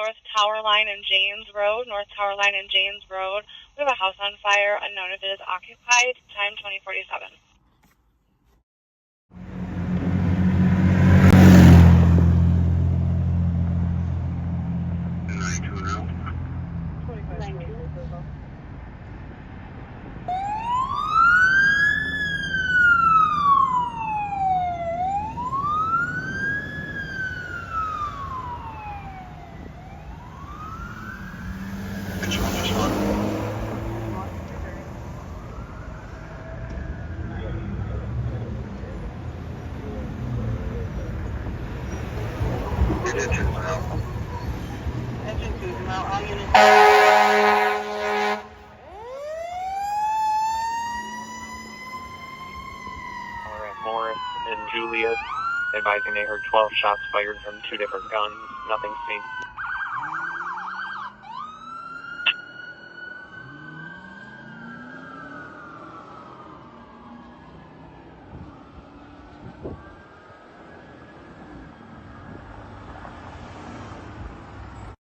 North Tower Line and James Road. North Tower Line and James Road. We have a house on fire. Unknown if it is occupied. Time 2047. Morris and Juliet, advising they heard 12 shots fired from 2 different guns. Nothing seen.